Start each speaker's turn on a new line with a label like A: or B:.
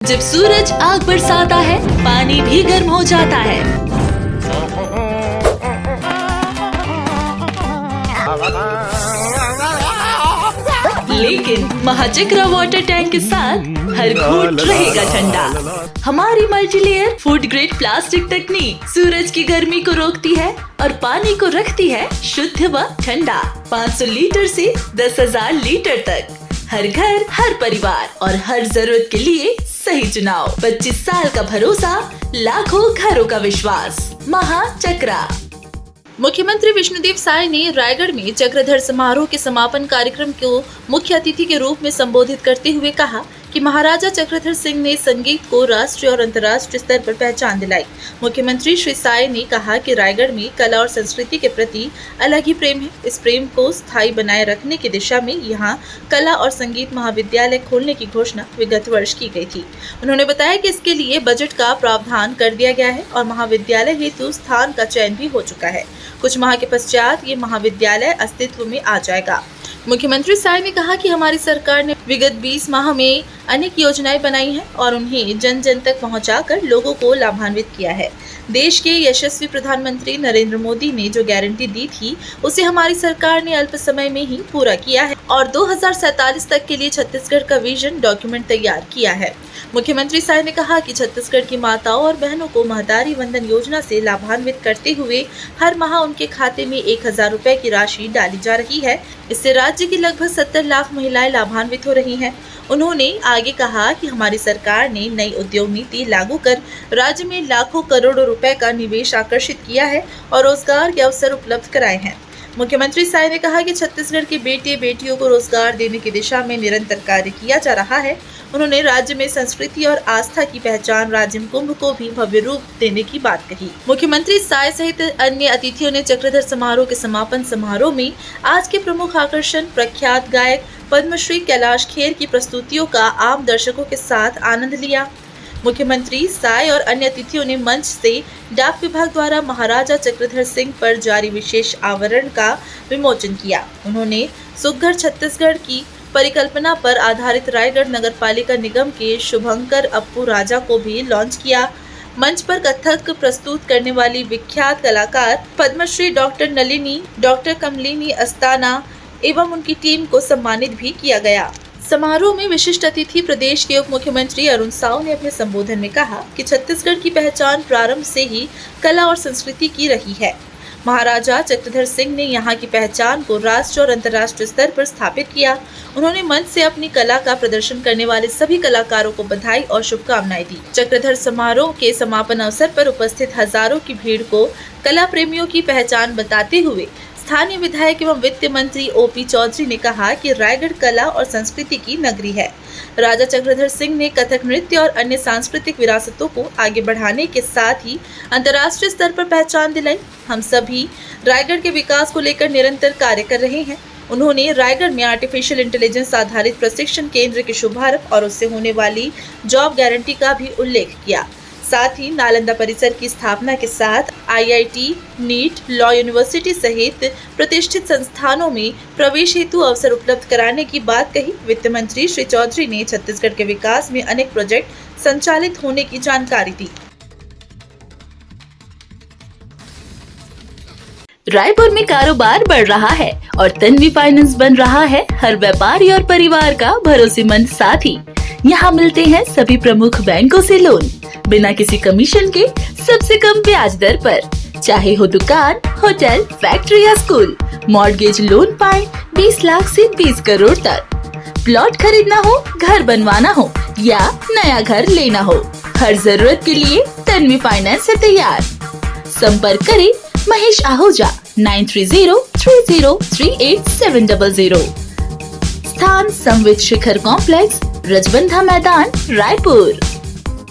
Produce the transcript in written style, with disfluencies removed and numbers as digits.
A: जब सूरज आग बरसाता है, पानी भी गर्म हो जाता है। लेकिन महाचक्रा वाटर टैंक के साथ हर घूंट रहेगा ठंडा। हमारी मल्टीलेयर फूड ग्रेड प्लास्टिक तकनीक सूरज की गर्मी को रोकती है और पानी को रखती है शुद्ध व ठंडा। 500 लीटर से 10,000 लीटर तक, हर घर, हर परिवार और हर जरूरत के लिए सही चुनाव। 25 साल का भरोसा, लाखों घरों का विश्वास। महाचक्रा।
B: मुख्यमंत्री विष्णुदेव साय ने रायगढ़ में चक्रधर समारोह के समापन कार्यक्रम को मुख्य अतिथि के रूप में संबोधित करते हुए कहा कि महाराजा चक्रधर सिंह ने संगीत को राष्ट्रीय और अंतर्राष्ट्रीय स्तर पर पहचान दिलाई। मुख्यमंत्री श्री साय ने कहा कि रायगढ़ में कला और संस्कृति के प्रति अलग ही प्रेम है। इस प्रेम को स्थायी बनाए रखने की दिशा में यहाँ कला और संगीत महाविद्यालय खोलने की घोषणा विगत वर्ष की गई थी। उन्होंने बताया कि इसके लिए बजट का प्रावधान कर दिया गया है और महाविद्यालय हेतु स्थान का चयन भी हो चुका है। कुछ माह के पश्चात ये महाविद्यालय अस्तित्व में आ जाएगा। मुख्यमंत्री साय ने कहा कि हमारी सरकार ने विगत 20 माह में अनेक योजनाएं बनाई हैं और उन्हें जन जन तक पहुंचाकर लोगों को लाभान्वित किया है। देश के यशस्वी प्रधानमंत्री नरेंद्र मोदी ने जो गारंटी दी थी उसे हमारी सरकार ने अल्प समय में ही पूरा किया है और 2047 तक के लिए छत्तीसगढ़ का विजन डॉक्यूमेंट तैयार किया है। मुख्यमंत्री साय ने कहा कि छत्तीसगढ़ की माताओं और बहनों को महतारी वंदन योजना से लाभान्वित करते हुए हर माह उनके खाते में 1,000 रुपए की राशि डाली जा रही है। इससे राज्य की लगभग 70 लाख महिलाएं लाभान्वित हो रही हैं। उन्होंने आगे कहा कि हमारी सरकार ने नई उद्योग नीति लागू कर राज्य में लाखों करोड़ों रुपए का निवेश आकर्षित किया है और रोजगार के अवसर उपलब्ध कराए हैं। मुख्यमंत्री साय ने कहा कि छत्तीसगढ़ के बेटे बेटियों को रोजगार देने की दिशा में निरंतर कार्य किया जा रहा है। उन्होंने राज्य में संस्कृति और आस्था की पहचान राजिम कुंभ को भी भव्य रूप देने की बात कही। मुख्यमंत्री साय सहित अन्य अतिथियों ने चक्रधर समारोह के समापन समारोह में आज के प्रमुख आकर्षण प्रख्यात गायक पद्मश्री कैलाश खेर की प्रस्तुतियों का आम दर्शकों के साथ आनंद लिया। मुख्यमंत्री साय और अन्य अतिथियों ने मंच से डाक विभाग द्वारा महाराजा चक्रधर सिंह पर जारी विशेष आवरण का विमोचन किया। उन्होंने सुघर छत्तीसगढ़ की परिकल्पना पर आधारित रायगढ़ नगरपालिका निगम के शुभंकर अप्पू राजा को भी लॉन्च किया। मंच पर कथक प्रस्तुत करने वाली विख्यात कलाकार पद्मश्री डॉक्टर नलिनी, डॉक्टर कमलिनी अस्ताना एवं उनकी टीम को सम्मानित भी किया गया। समारोह में विशिष्ट अतिथि प्रदेश के उप मुख्यमंत्री अरुण साव ने अपने संबोधन में कहा कि छत्तीसगढ़ की पहचान प्रारंभ से ही कला और संस्कृति की रही है। महाराजा चक्रधर सिंह ने यहाँ की पहचान को राष्ट्रीय और अंतर्राष्ट्रीय स्तर पर स्थापित किया। उन्होंने मंच से अपनी कला का प्रदर्शन करने वाले सभी कलाकारों को बधाई और शुभकामनाएं दी। चक्रधर समारोह के समापन अवसर पर उपस्थित हजारों की भीड़ को कला प्रेमियों की पहचान बताते हुए स्थानीय विधायक एवं वित्त मंत्री ओपी चौधरी ने कहा कि रायगढ़ कला और संस्कृति की नगरी है। राजा चक्रधर सिंह ने कथक नृत्य और अन्य सांस्कृतिक विरासतों को आगे बढ़ाने के साथ ही अंतर्राष्ट्रीय स्तर पर पहचान दिलाई। हम सभी रायगढ़ के विकास को लेकर निरंतर कार्य कर रहे हैं। उन्होंने रायगढ़ में आर्टिफिशियल इंटेलिजेंस आधारित प्रशिक्षण केंद्र के शुभारंभ और उससे होने वाली जॉब गारंटी का भी उल्लेख किया। साथ ही नालंदा परिसर की स्थापना के साथ IIT, नीट, लॉ यूनिवर्सिटी सहित प्रतिष्ठित संस्थानों में प्रवेश हेतु अवसर उपलब्ध कराने की बात कही। वित्त मंत्री श्री चौधरी ने छत्तीसगढ़ के विकास में अनेक प्रोजेक्ट संचालित होने की जानकारी दी।
A: रायपुर में कारोबार बढ़ रहा है और तन्वी फाइनेंस बन रहा है हर व्यापारी और परिवार का भरोसेमंद साथी। यहाँ मिलते हैं सभी प्रमुख बैंकों से लोन बिना किसी कमीशन के सबसे कम ब्याज दर पर। चाहे हो दुकान, होटल, फैक्ट्री या स्कूल, मॉर्गेज लोन पाए 20 लाख से 20 करोड़ तक। प्लॉट खरीदना हो, घर बनवाना हो या नया घर लेना हो, हर जरूरत के लिए तन्वी फाइनेंस है तैयार। संपर्क करें महेश आहूजा 9303038700। स्थान संवित शिखर कॉम्प्लेक्स, रजबंधा मैदान, रायपुर।